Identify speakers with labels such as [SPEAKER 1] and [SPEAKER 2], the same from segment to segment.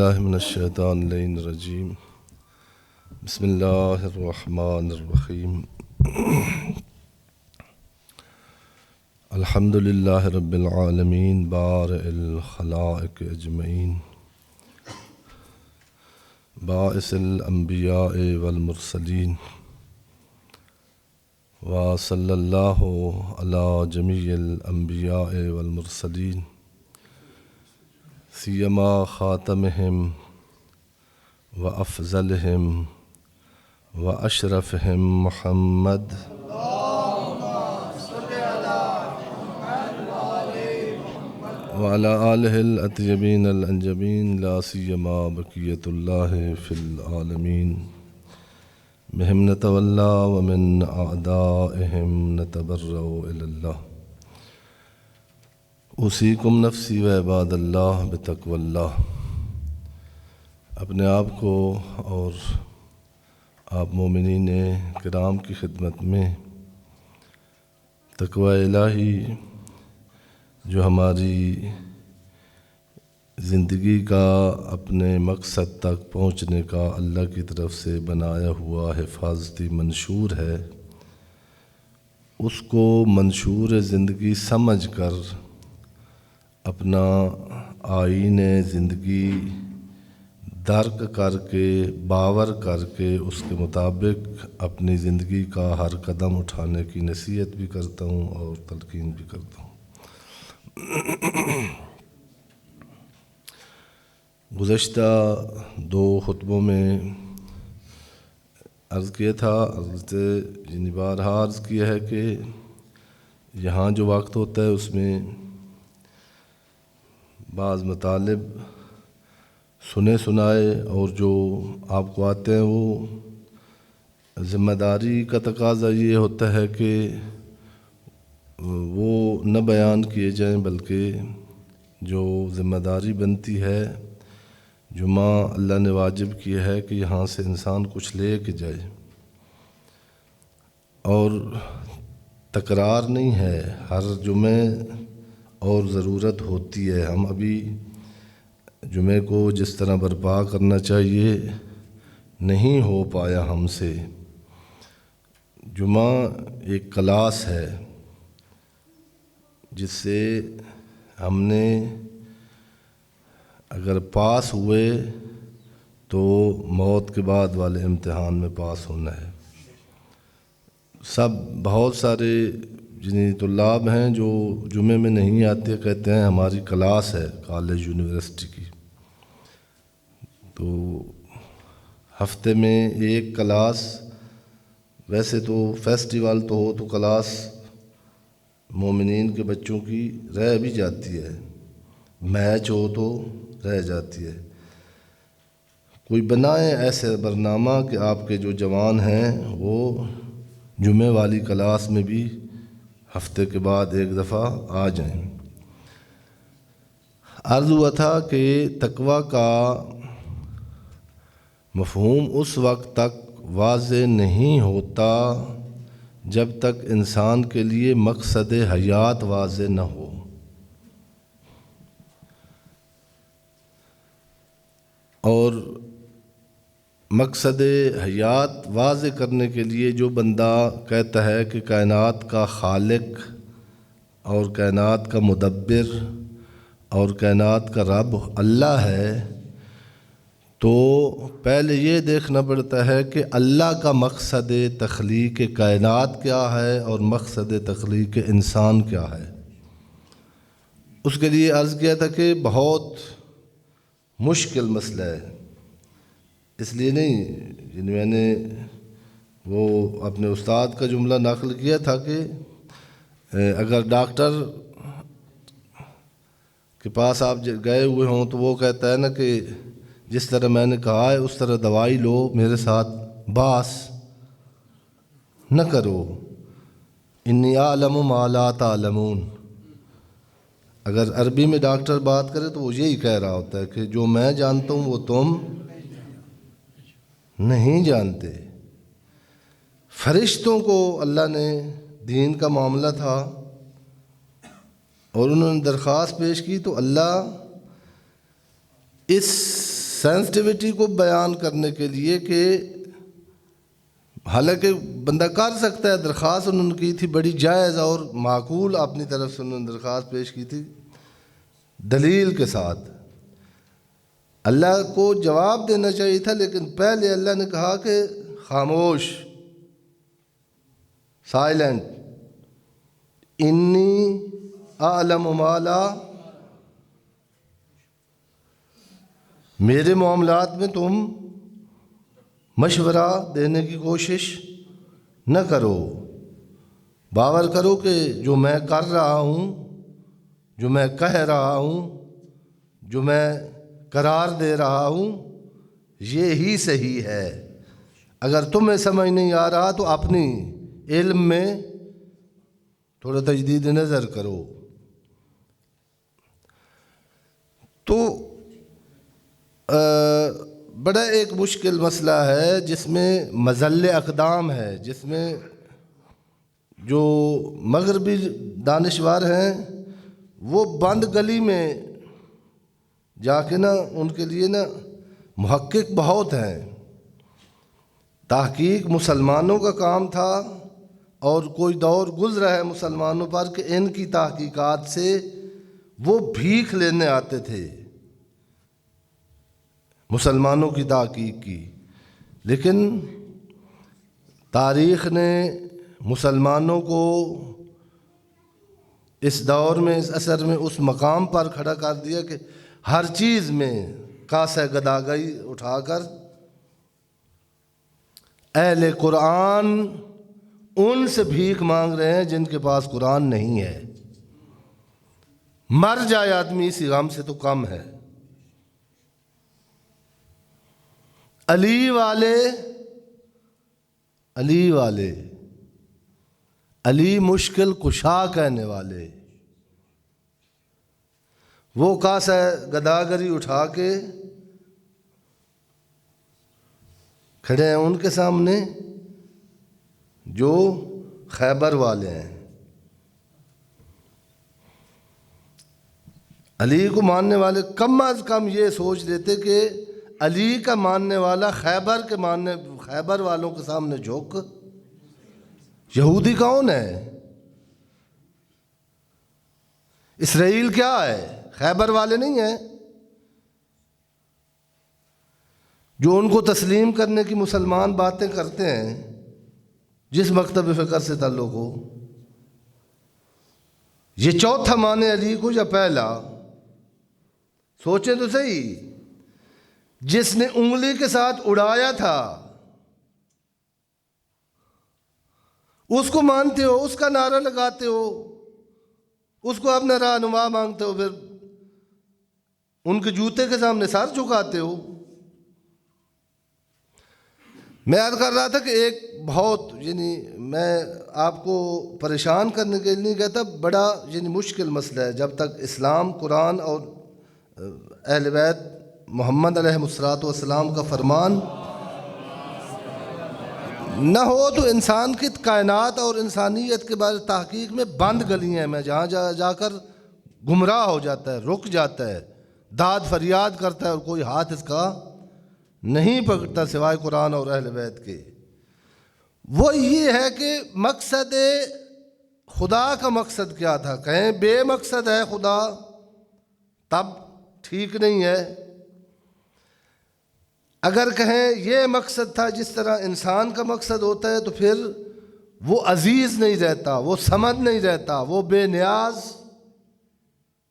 [SPEAKER 1] من الشیطان اللعین الرجیم بسم اللہ الرحمن الرحیم الحمد للہ رب العالمین بارئ الخلائق اجمعین باعث الانبیاء والمرسلین وصلی اللہ علی جمیع الانبیاء والمرسلین سیما خاتمہم و افضلہم و اشرفہم محمد وعلی آلہ الاطیبین الانجبین لا سیما بقیت اللہ فی العالمین بہم نتولا ومن اعدائہم نتبرأ الی اللہ اوصیکم نفسی و عباد اللہ بتقوی اللہ۔ اپنے آپ کو اور آپ مومنین کرام کی خدمت میں تقوی الہی جو ہماری زندگی کا اپنے مقصد تک پہنچنے کا اللہ کی طرف سے بنایا ہوا حفاظتی منشور ہے، اس کو منشور زندگی سمجھ کر اپنا آئین زندگی درک کر کے باور کر کے اس کے مطابق اپنی زندگی کا ہر قدم اٹھانے کی نصیحت بھی کرتا ہوں اور تلقین بھی کرتا ہوں۔ گزشتہ 2 خطبوں میں عرض کیا تھا، بارہا عرض کیا ہے کہ یہاں جو وقت ہوتا ہے اس میں بعض مطالب سنے سنائے اور جو آپ کو آتے ہیں وہ ذمہ داری کا تقاضا یہ ہوتا ہے کہ وہ نہ بیان کیے جائیں، بلکہ جو ذمہ داری بنتی ہے، جمعہ اللہ نے واجب کیا ہے کہ یہاں سے انسان کچھ لے کے جائے، اور تکرار نہیں ہے، ہر جمعے اور ضرورت ہوتی ہے۔ ہم ابھی جمعے کو جس طرح برپا کرنا چاہیے نہیں ہو پایا ہم سے۔ جمعہ ایک کلاس ہے جس سے ہم نے اگر پاس ہوئے تو موت کے بعد والے امتحان میں پاس ہونا ہے۔ بہت سارے طلاب ہیں جو جمعے میں نہیں آتے، کہتے ہیں ہماری کلاس ہے کالج یونیورسٹی کی، تو ہفتے میں ایک کلاس، ویسے تو فیسٹیول تو ہو تو کلاس مومنین کے بچوں کی رہ بھی جاتی ہے، میچ ہو تو رہ جاتی ہے۔ کوئی بنائے ایسے برنامہ کہ آپ کے جو جوان ہیں وہ جمعے والی کلاس میں بھی ہفتے کے بعد ایک دفعہ آ جائیں۔ عرض ہوا تھا کہ تقوی کا مفہوم اس وقت تک واضح نہیں ہوتا جب تک انسان کے لیے مقصد حیات واضح نہ ہو۔ اور مقصد حیات واضح کرنے کے لیے جو بندہ کہتا ہے کہ کائنات کا خالق اور کائنات کا مدبر اور کائنات کا رب اللہ ہے، تو پہلے یہ دیکھنا پڑتا ہے کہ اللہ کا مقصد تخلیق کائنات کیا ہے اور مقصد تخلیق انسان کیا ہے۔ اس کے لیے عرض کیا تھا کہ بہت مشکل مسئلہ ہے، اس لیے نہیں میں نے وہ اپنے استاد کا جملہ نقل کیا تھا کہ اگر ڈاکٹر کے پاس آپ گئے ہوئے ہوں تو وہ کہتا ہے نا کہ جس طرح میں نے کہا ہے اس طرح دوائی لو، میرے ساتھ باس نہ کرو، انی اعلم ما لا تعلمون۔ اگر عربی میں ڈاکٹر بات کرے تو وہ یہی کہہ رہا ہوتا ہے کہ جو میں جانتا ہوں وہ تم نہیں جانتے۔ فرشتوں کو اللہ نے دین کا معاملہ تھا اور انہوں نے درخواست پیش کی تو اللہ اس سینسٹیوٹی کو بیان کرنے کے لیے کہ حالانکہ بندہ کر سکتا ہے، درخواست انہوں نے کی تھی بڑی جائز اور معقول، اپنی طرف سے انہوں نے درخواست پیش کی تھی دلیل کے ساتھ، اللہ کو جواب دینا چاہیے تھا، لیکن پہلے اللہ نے کہا کہ خاموش، سائلنٹ، انی اعلم ما لا، میرے معاملات میں تم مشورہ دینے کی کوشش نہ کرو، باور کرو کہ جو میں کر رہا ہوں، جو میں کہہ رہا ہوں، جو میں قرار دے رہا ہوں، یہ ہی صحیح ہے۔ اگر تمہیں سمجھ نہیں آ رہا تو اپنی علم میں تھوڑا تجدید نظر کرو۔ تو بڑا ایک مشکل مسئلہ ہے جس میں مزل اقدام ہے، جس میں جو مغربی دانشور ہیں وہ بند گلی میں جا کے نا، ان کے لیے نا محقق بہت ہیں، تحقیق مسلمانوں کا کام تھا، اور کوئی دور گزرا ہے مسلمانوں پر کہ ان کی تحقیقات سے وہ بھیک لینے آتے تھے مسلمانوں کی تحقیق کی، لیکن تاریخ نے مسلمانوں کو اس دور میں، اس عصر میں اس مقام پر کھڑا کر دیا کہ ہر چیز میں کاسہ گداگئی اٹھا کر اہل قرآن ان سے بھیک مانگ رہے ہیں جن کے پاس قرآن نہیں ہے۔ مر جائے آدمی اسی غم سے تو کم ہے۔ علی والے، علی والے، علی مشکل کشا کہنے والے، وہ کاسہ گداگری اٹھا کے کھڑے ہیں ان کے سامنے جو خیبر والے ہیں۔ علی کو ماننے والے کم از کم یہ سوچ لیتے کہ علی کا ماننے والا خیبر والوں کے سامنے جھک، یہودی کون ہے؟ اسرائیل کیا ہے؟ خیبر والے نہیں ہیں جو ان کو تسلیم کرنے کی مسلمان باتیں کرتے ہیں، جس مکتب فکر سے تعلق ہو۔ یہ چوتھا مانے علی کو یا پہلا؟ سوچیں تو صحیح، جس نے انگلی کے ساتھ اڑایا تھا اس کو مانتے ہو، اس کا نعرہ لگاتے ہو، اس کو اپنا رہنما مانگتے ہو، پھر ان کے جوتے کے سامنے سر جھکاتے ہو۔ میں عرض کر رہا تھا کہ ایک بہت، میں آپ کو پریشان کرنے کے لیے نہیں کہتا، بڑا مشکل مسئلہ ہے۔ جب تک اسلام، قرآن اور اہل بیت محمد علیہ الصلوۃ والسلام کا فرمان نہ ہو تو انسان کی کائنات اور انسانیت کے بارے تحقیق میں بند گلیاں میں جہاں جا کر گمراہ ہو جاتا ہے، رک جاتا ہے، داد فریاد کرتا ہے اور کوئی ہاتھ اس کا نہیں پکڑتا سوائے قرآن اور اہل بیت کے۔ وہ یہ ہے کہ مقصد خدا کا مقصد کیا تھا؟ کہیں بے مقصد ہے خدا تب ٹھیک نہیں ہے، اگر کہیں یہ مقصد تھا جس طرح انسان کا مقصد ہوتا ہے تو پھر وہ عزیز نہیں رہتا، وہ صمد نہیں رہتا، وہ بے نیاز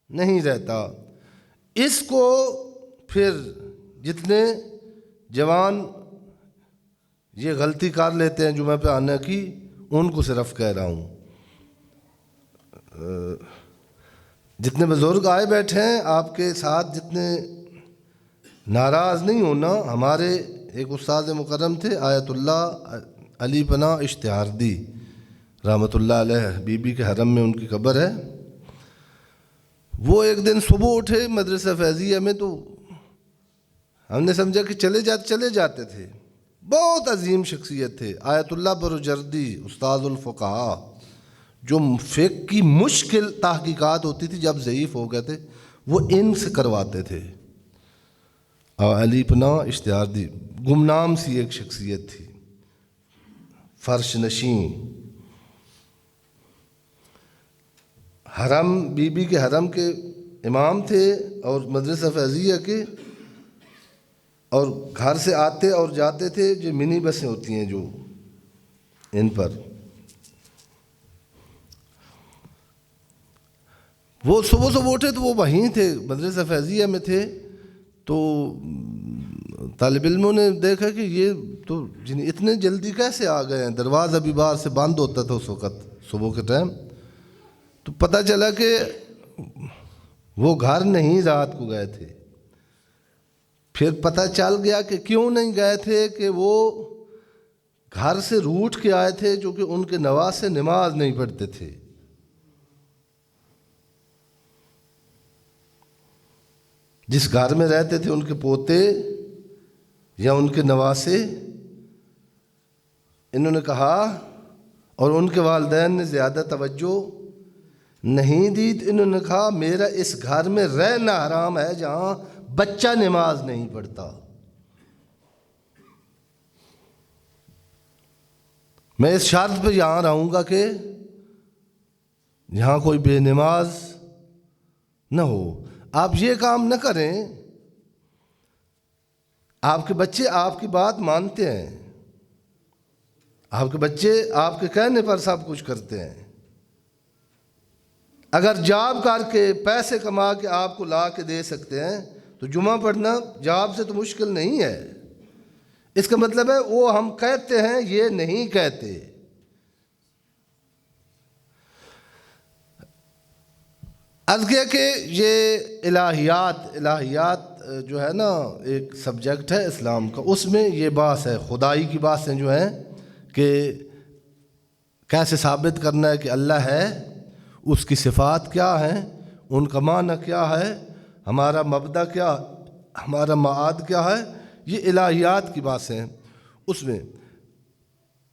[SPEAKER 1] نہیں رہتا۔ اس کو پھر جتنے جوان یہ غلطی کر لیتے ہیں جمعہ پہ آنے کی، ان کو صرف کہہ رہا ہوں، جتنے بزرگ آئے بیٹھے ہیں آپ کے ساتھ، جتنے ناراض نہیں ہونا۔ ہمارے ایک استاد مکرم تھے آیت اللہ علی پناہ اشتہاردی رحمۃ اللہ علیہ، بی بی کے حرم میں ان کی قبر ہے۔ وہ ایک دن صبح اٹھے مدرسہ فیضیہ میں، تو ہم نے سمجھا کہ چلے جاتے تھے۔ بہت عظیم شخصیت تھے آیت اللہ بروجردی، استاد الفقہاء، جو فقہ کی مشکل تحقیقات ہوتی تھی جب ضعیف ہو گئے تھے وہ ان سے کرواتے تھے، اور علی پناہ اشتہار دی گمنام سی ایک شخصیت تھی، فرش نشیں، حرم بی بی کے حرم کے امام تھے اور مدرسہ فیضیہ کے، اور گھر سے آتے اور جاتے تھے جو منی بسیں ہوتی ہیں جو ان پر، وہ صبح صبح اٹھے تو وہ وہیں تھے، مدرسہ فیضیہ میں تھے، تو طالب علموں نے دیکھا کہ یہ تو اتنے جلدی کیسے آ گئے ہیں، دروازہ بھی باہر سے بند ہوتا تھا اس وقت صبح کے ٹائم، تو پتہ چلا کہ وہ گھر نہیں رات کو گئے تھے۔ پھر پتہ چل گیا کہ کیوں نہیں گئے تھے، کہ وہ گھر سے روٹ کے آئے تھے، جو کہ ان کے نواسے نماز نہیں پڑھتے تھے۔ جس گھر میں رہتے تھے ان کے پوتے یا ان کے نواسے، انہوں نے کہا، اور ان کے والدین نے زیادہ توجہ نہیں دی، تو انہوں نے کہا میرا اس گھر میں رہنا حرام ہے جہاں بچہ نماز نہیں پڑھتا، میں اس شرط پہ یہاں رہوں گا کہ یہاں کوئی بے نماز نہ ہو۔ آپ یہ کام نہ کریں، آپ کے بچے آپ کی بات مانتے ہیں، آپ کے بچے آپ کے کہنے پر سب کچھ کرتے ہیں، اگر جاب کر کے پیسے کما کے آپ کو لا کے دے سکتے ہیں تو جمعہ پڑھنا جاب سے تو مشکل نہیں ہے۔ اس کا مطلب ہے وہ ہم کہتے ہیں، یہ نہیں کہتے۔ عرض کیا کہ یہ الہیات جو ہے نا ایک سبجیکٹ ہے اسلام کا، اس میں یہ بات ہے، خدائی کی باتیں جو ہیں کہ کیسے ثابت کرنا ہے کہ اللہ ہے، اس کی صفات کیا ہیں، ان کا معنی کیا ہے، ہمارا مبدا کیا، ہمارا معاد کیا ہے، یہ الہیات کی باتیں ہیں۔ اس میں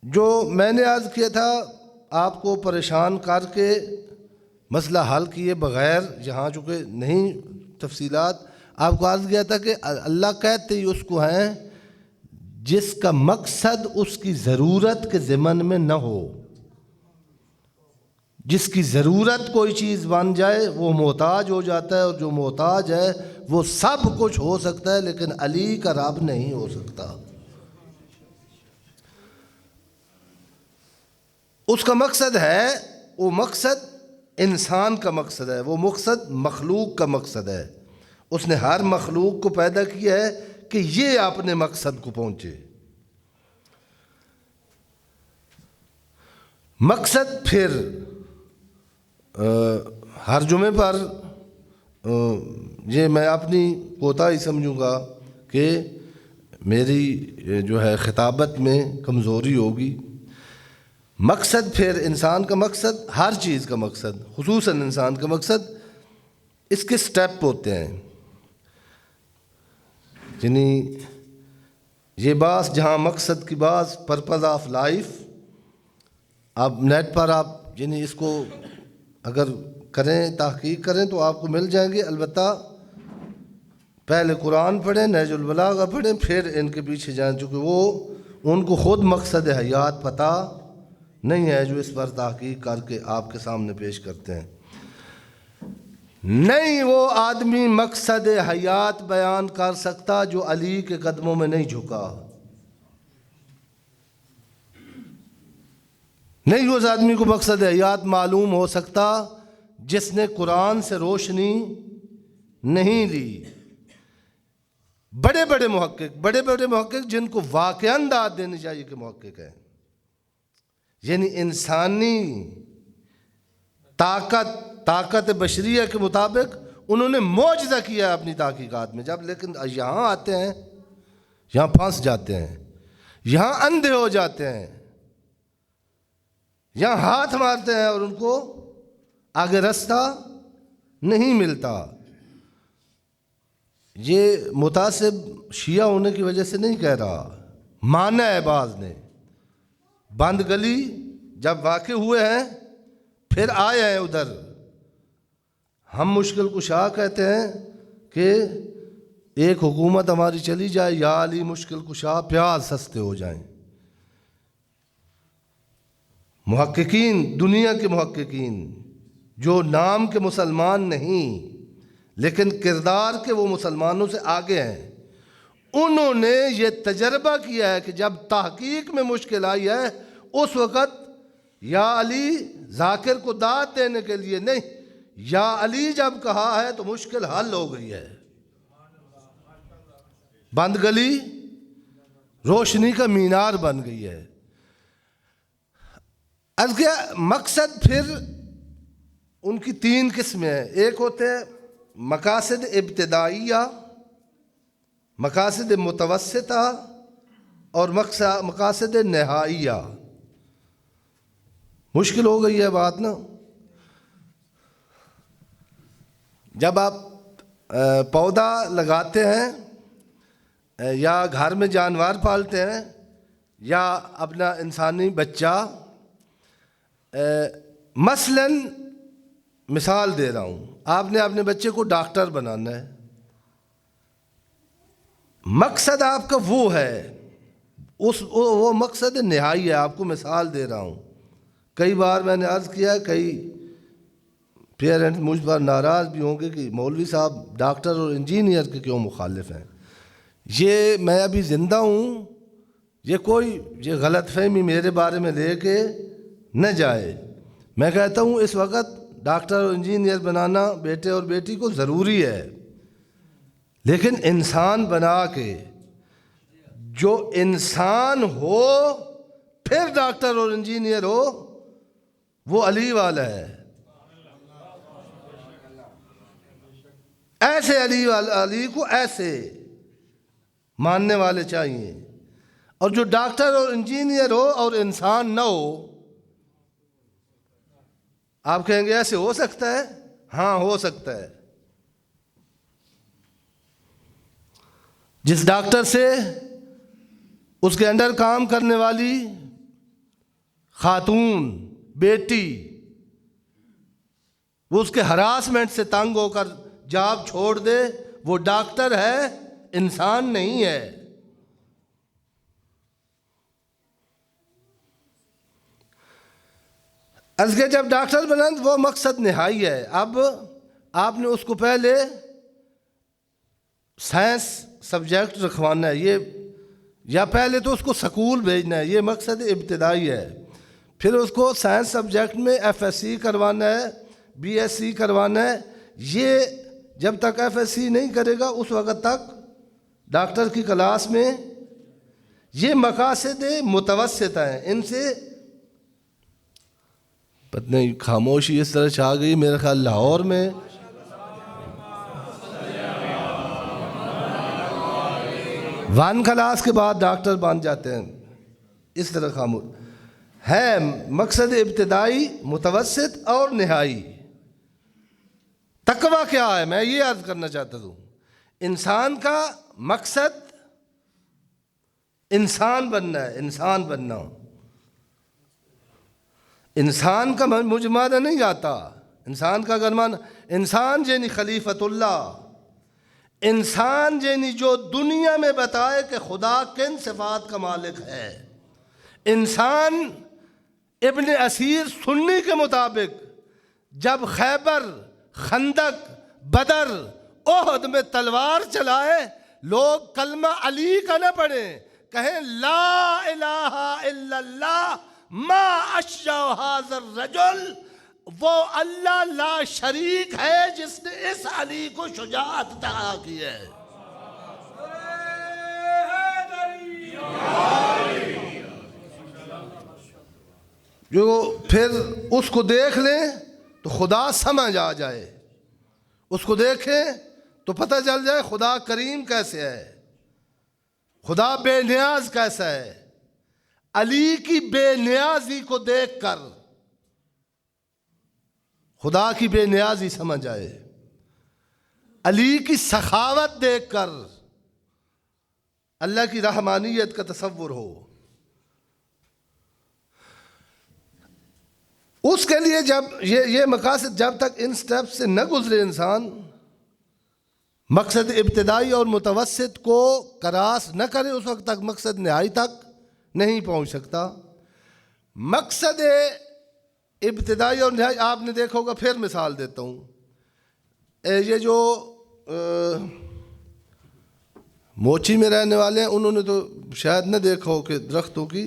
[SPEAKER 1] جو میں نے عرض کیا تھا آپ کو پریشان کر کے مسئلہ حل کیے بغیر، جہاں چونکہ نہیں تفصیلات، آپ کو عرض کیا تھا کہ اللہ کہتے ہی اس کو ہیں جس کا مقصد اس کی ضرورت کے ضمن میں نہ ہو۔ جس کی ضرورت کوئی چیز بن جائے وہ محتاج ہو جاتا ہے، اور جو محتاج ہے وہ سب کچھ ہو سکتا ہے، لیکن علی کا رب نہیں ہو سکتا۔ اس کا مقصد ہے، وہ مقصد انسان کا مقصد ہے، وہ مقصد مخلوق کا مقصد ہے۔ اس نے ہر مخلوق کو پیدا کیا ہے کہ یہ اپنے مقصد کو پہنچے۔ مقصد پھر ہر جمعے پر یہ میں اپنی کوتاہی سمجھوں گا کہ میری جو ہے خطابت میں کمزوری ہوگی۔ مقصد پھر انسان کا مقصد، ہر چیز کا مقصد، خصوصاً انسان کا مقصد، اس کے سٹیپ ہوتے ہیں۔ یعنی یہ بات جہاں مقصد کی بات، پرپز آف لائف، آپ نیٹ پر آپ یعنی اس کو اگر کریں، تحقیق کریں تو آپ کو مل جائیں گے۔ البتہ پہلے قرآن پڑھیں، نہج البلاغہ پڑھیں، پھر ان کے پیچھے جائیں، چونکہ وہ ان کو خود مقصد حیات پتہ نہیں ہے جو اس پر تحقیق کر کے آپ کے سامنے پیش کرتے ہیں۔ نہیں وہ آدمی مقصد حیات بیان کر سکتا جو علی کے قدموں میں نہیں جھکا، نہیں اس آدمی کو مقصد حیات معلوم ہو سکتا جس نے قرآن سے روشنی نہیں لی۔ بڑے بڑے محقق جن کو واقعاً داد دینی چاہیے کہ محقق ہیں، یعنی انسانی طاقت بشریہ کے مطابق انہوں نے معجزہ کیا اپنی تحقیقات میں، جب لیکن یہاں آتے ہیں یہاں پھنس جاتے ہیں، یہاں اندھے ہو جاتے ہیں، یہاں ہاتھ مارتے ہیں اور ان کو آگے رستہ نہیں ملتا۔ یہ متعصب شیعہ ہونے کی وجہ سے نہیں کہہ رہا، مانا ہے بعض نے، بند گلی جب واقع ہوئے ہیں پھر آئے ہیں ادھر۔ ہم مشکل کشا کہتے ہیں کہ ایک حکومت ہماری چلی جائے، یا علی مشکل کشا پیاز سستے ہو جائیں۔ محققین، دنیا کے محققین جو نام کے مسلمان نہیں لیکن کردار کے وہ مسلمانوں سے آگے ہیں، انہوں نے یہ تجربہ کیا ہے کہ جب تحقیق میں مشکل آئی ہے اس وقت یا علی ذاکر کو داد دینے کے لیے نہیں، یا علی جب کہا ہے تو مشکل حل ہو گئی ہے۔ بند گلی روشنی کا مینار بن گئی ہے۔ از کیا مقصد پھر ان کی تین قسمیں ہیں۔ ایک ہوتے ہیں مقاصد ابتدائیہ، مقاصد متوسطہ اور مقاصد نہائیہ۔ مشکل ہو گئی ہے بات نا۔ جب آپ پودا لگاتے ہیں یا گھر میں جانور پالتے ہیں یا اپنا انسانی بچہ، مثلاً مثال دے رہا ہوں، آپ نے اپنے بچے کو ڈاکٹر بنانا ہے، مقصد آپ کا وہ ہے، وہ مقصد نہائی ہے۔ آپ کو مثال دے رہا ہوں، کئی بار میں نے عرض کیا ہے، کئی پیرنٹ مجھ پر ناراض بھی ہوں گے کہ مولوی صاحب ڈاکٹر اور انجینئر کے کیوں مخالف ہیں۔ یہ میں ابھی زندہ ہوں، یہ غلط فہمی میرے بارے میں لے کے نہ جائے۔ میں کہتا ہوں اس وقت ڈاکٹر اور انجینئر بنانا بیٹے اور بیٹی کو ضروری ہے، لیکن انسان بنا کے جو انسان ہو پھر ڈاکٹر اور انجینئر ہو، وہ علی والا ہے۔ ایسے علی کو ایسے ماننے والے چاہیے، اور جو ڈاکٹر اور انجینئر ہو اور انسان نہ ہو، آپ کہیں گے ایسے ہو سکتا ہے؟ ہاں ہو سکتا ہے۔ جس ڈاکٹر سے اس کے انڈر کام کرنے والی خاتون بیٹی وہ اس کے ہراسمنٹ سے تنگ ہو کر جاب چھوڑ دے، وہ ڈاکٹر ہے، انسان نہیں ہے۔ از کے جب ڈاکٹر بنا وہ مقصد نہائی ہے۔ اب آپ نے اس کو پہلے سائنس سبجیکٹ رکھوانا ہے، یا پہلے تو اس کو سکول بھیجنا ہے، یہ مقصد ابتدائی ہے۔ پھر اس کو سائنس سبجیکٹ میں ایف ایس سی کروانا ہے، بی ایس سی کروانا ہے۔ یہ جب تک ایف ایس سی نہیں کرے گا اس وقت تک ڈاکٹر کی کلاس میں یہ مقاصد متوسطہ ہیں۔ ان سے پتہ نہیں خاموشی اس طرح چھا گئی، میرے خیال لاہور میں ون کلاس کے بعد ڈاکٹر بن جاتے ہیں، اس طرح خاموش ہے۔ مقصد ابتدائی، متوسط اور نہائی۔ تقویٰ کیا ہے؟ میں یہ عرض کرنا چاہتا ہوں، انسان کا مقصد انسان بننا ہے، انسان بننا۔ انسان کا مجموعہ نہیں آتا، انسان کا گرمان، انسان جینی خلیفت اللہ، انسان جینی جو دنیا میں بتائے کہ خدا کن صفات کا مالک ہے۔ انسان ابن اسیر سنی کے مطابق جب خیبر، خندق، بدر، احد میں تلوار چلائے، لوگ کلمہ علی کا نہ پڑھیں، کہیں لا الہ الا اللہ ما اشجع ھذا الرجل، وہ اللہ لا شریک ہے جس نے اس علی کو شجاعت عطا کی ہے۔ جو پھر اس کو دیکھ لیں تو خدا سمجھ آ جائے، اس کو دیکھیں تو پتہ چل جائے خدا کریم کیسے ہے، خدا بے نیاز کیسا ہے۔ علی کی بے نیازی کو دیکھ کر خدا کی بے نیازی سمجھ آئے، علی کی سخاوت دیکھ کر اللہ کی رحمانیت کا تصور ہو۔ اس کے لیے جب یہ مقاصد جب تک ان سٹیپ سے نہ گزرے انسان، مقصد ابتدائی اور متوسط کو کراس نہ کرے اس وقت تک مقصد نہائی تک نہیں پہنچ سکتا۔ مقصد ابتدائی اور نہائی آپ نے دیکھا ہوگا، پھر مثال دیتا ہوں، یہ جو موچی میں رہنے والے ہیں انہوں نے تو شاید نہ دیکھا ہو کہ درختوں کی،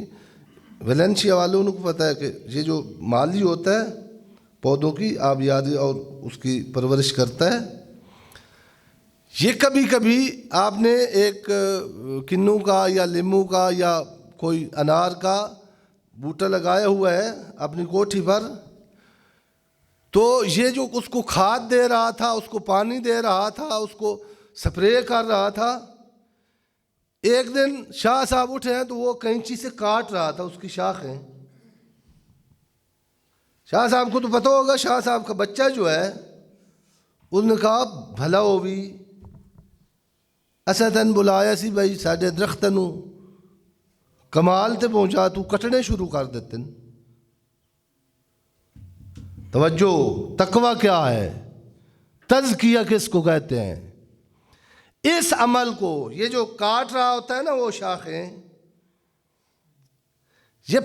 [SPEAKER 1] ویلنشیا والوں کو پتہ ہے کہ یہ جو مالی ہوتا ہے پودوں کی آبیاری اور اس کی پرورش کرتا ہے، یہ کبھی کبھی آپ نے ایک کنو کا یا لیمو کا یا کوئی انار کا بوٹا لگایا ہوا ہے اپنی کوٹھی پر، تو یہ جو اس کو کھاد دے رہا تھا، اس کو پانی دے رہا تھا، اس کو سپرے کر رہا تھا، ایک دن شاہ صاحب اٹھے ہیں تو وہ کینچی سے کاٹ رہا تھا اس کی شاخیں۔ شاہ صاحب کو تو پتہ ہوگا، شاہ صاحب کا بچہ جو ہے اس نے کہا بھلا ہو بھی اسا تن بلایا سی بھائی ساڈے درخت نو کمال تے پہنچا، تو کٹنے شروع کر دیتے۔ توجہ، تقویٰ کیا ہے، تزکیہ کس کو کہتے ہیں؟ اس عمل کو، یہ جو کاٹ رہا ہوتا ہے نا وہ شاخیں، یہ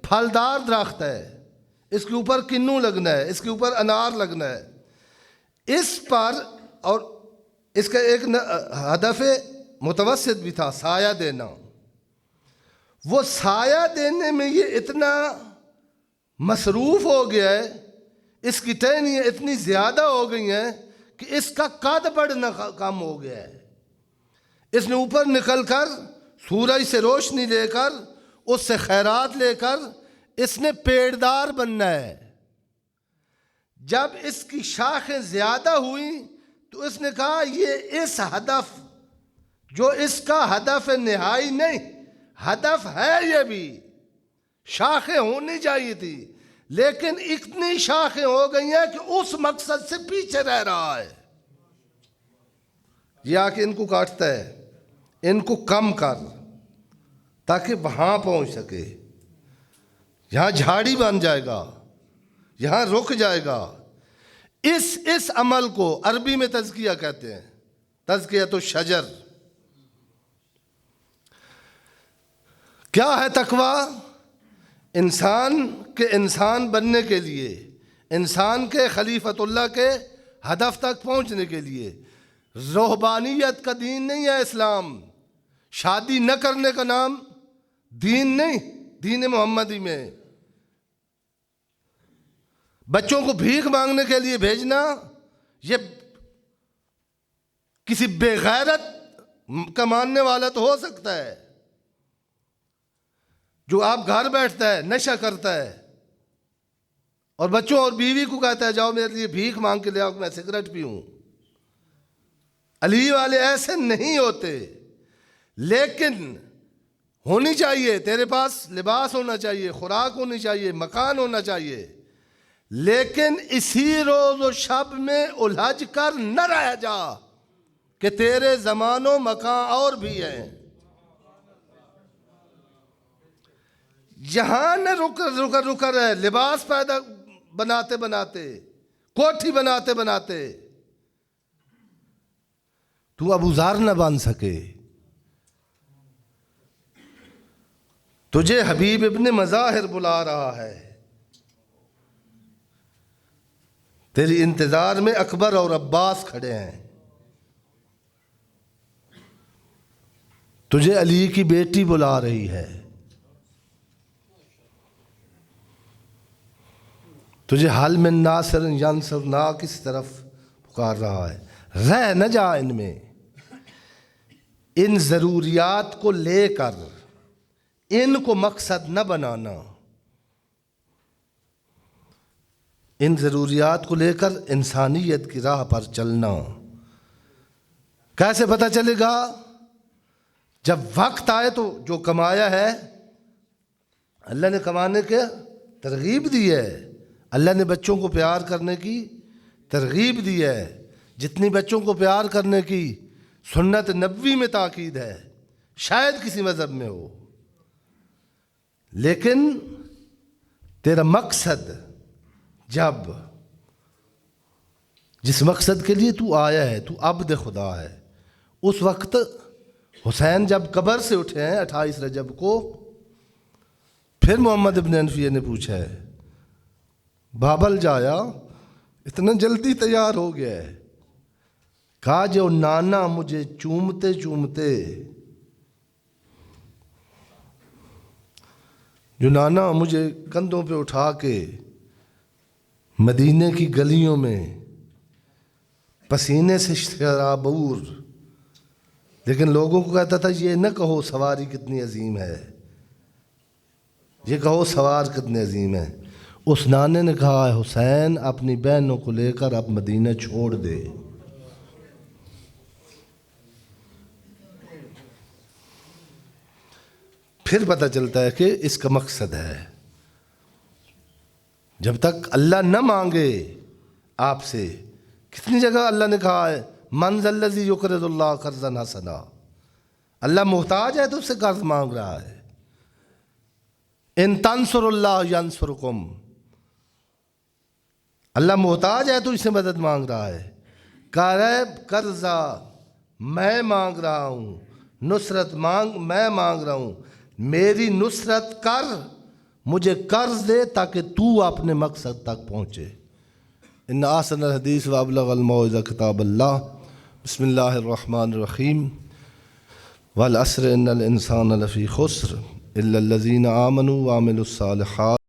[SPEAKER 1] پھلدار درخت ہے، اس کے اوپر کنو لگنا ہے، اس کے اوپر انار لگنا ہے، اس پر، اور اس کا ایک ہدف متوسط بھی تھا، سایہ دینا۔ وہ سایہ دینے میں یہ اتنا مصروف ہو گیا ہے، اس کی ٹہنیاں اتنی زیادہ ہو گئی ہیں کہ اس کا قد بڑھنا کم ہو گیا ہے۔ اس نے اوپر نکل کر سورج سے روشنی لے کر، اس سے خیرات لے کر، اس نے پیڑدار بننا ہے۔ جب اس کی شاخیں زیادہ ہوئیں تو اس نے کہا یہ اس ہدف، جو اس کا ہدف نہائی نہیں، ہدف ہے یہ بھی، شاخیں ہونی چاہیے تھی، لیکن اتنی شاخیں ہو گئی ہیں کہ اس مقصد سے پیچھے رہ رہا ہے۔ یہ آ کے ان کو کاٹتا ہے، ان کو کم کر تاکہ وہاں پہنچ سکے، یہاں جھاڑی بن جائے گا، یہاں رک جائے گا۔ اس عمل کو عربی میں تزکیہ کہتے ہیں، تزکیۃ الشجر۔ کیا ہے تقویٰ؟ انسان کے انسان بننے کے لیے، انسان کے خلیفۃ اللہ کے ہدف تک پہنچنے کے لیے۔ رہبانیت کا دین نہیں ہے اسلام، شادی نہ کرنے کا نام دین نہیں، دین محمدی میں بچوں کو بھیک مانگنے کے لیے بھیجنا، یہ کسی بے غیرت کا ماننے والا تو ہو سکتا ہے، جو آپ گھر بیٹھتا ہے، نشہ کرتا ہے، اور بچوں اور بیوی کو کہتا ہے جاؤ میرے لیے بھیک مانگ کے لے آؤ میں سگریٹ پیوں۔ علی والے ایسے نہیں ہوتے، لیکن ہونی چاہیے، تیرے پاس لباس ہونا چاہیے، خوراک ہونی چاہیے، مکان ہونا چاہیے، لیکن اسی روز و شب میں الجھ کر نہ رہ جا کہ تیرے زمان و مکان اور بھی ہیں۔ یہاں نہ رک رہے، لباس پیدا بناتے بناتے، کوٹھی بناتے بناتے تو ابو ذر نہ بن سکے۔ تجھے حبیب ابن مظاہر بلا رہا ہے، تیری انتظار میں اکبر اور عباس کھڑے ہیں، تجھے علی کی بیٹی بلا رہی ہے، تجھے حل من ناصر ینصرنا کس طرف پکار رہا ہے۔ رہ نہ جا ان میں، ان ضروریات کو لے کر ان کو مقصد نہ بنانا، ان ضروریات کو لے کر انسانیت کی راہ پر چلنا۔ کیسے پتہ چلے گا؟ جب وقت آئے تو جو کمایا ہے، اللہ نے کمانے کے ترغیب دی ہے، اللہ نے بچوں کو پیار کرنے کی ترغیب دی ہے، جتنی بچوں کو پیار کرنے کی سنت نبوی میں تاکید ہے، شاید کسی مذہب میں ہو، لیکن تیرا مقصد جب جس مقصد کے لیے تو آیا ہے، تو عبد خدا ہے۔ اس وقت حسین جب قبر سے اٹھے ہیں 28 رجب کو، پھر محمد ابن حنفیہ نے پوچھا ہے، بابل جایا اتنا جلدی تیار ہو گیا ہے؟ کہا جو نانا مجھے چومتے چومتے، جو نانا مجھے کندھوں پہ اٹھا کے مدینے کی گلیوں میں پسینے سے شرابور، لیکن لوگوں کو کہتا تھا یہ نہ کہو سواری کتنی عظیم ہے، یہ کہو سوار کتنے عظیم ہے۔ اس نانے نے کہا حسین اپنی بہنوں کو لے کر اب مدینہ چھوڑ دے۔ پھر پتہ چلتا ہے کہ اس کا مقصد ہے، جب تک اللہ نہ مانگے آپ سے، کتنی جگہ اللہ نے کہا ہے من ذا الذی یقرض اللہ قرضا حسنا، اللہ محتاج ہے تو اس سے قرض مانگ رہا ہے۔ ان تنصر اللہ ینصرکم، اللہ محتاج ہے تو اس سے مدد مانگ رہا ہے۔ قرضہ میں مانگ رہا ہوں، نصرت میں مانگ رہا ہوں، میری نصرت کر، مجھے قرض دے تاکہ تو اپنے مقصد تک پہنچے۔ ان احسن الحدیث وابلغ الموعظہ کتاب اللہ۔ بسم اللہ الرحمن الرحیم۔ والعصر ان الانسان لفی خسر الا الذین آمنوا وعملوا الصالحات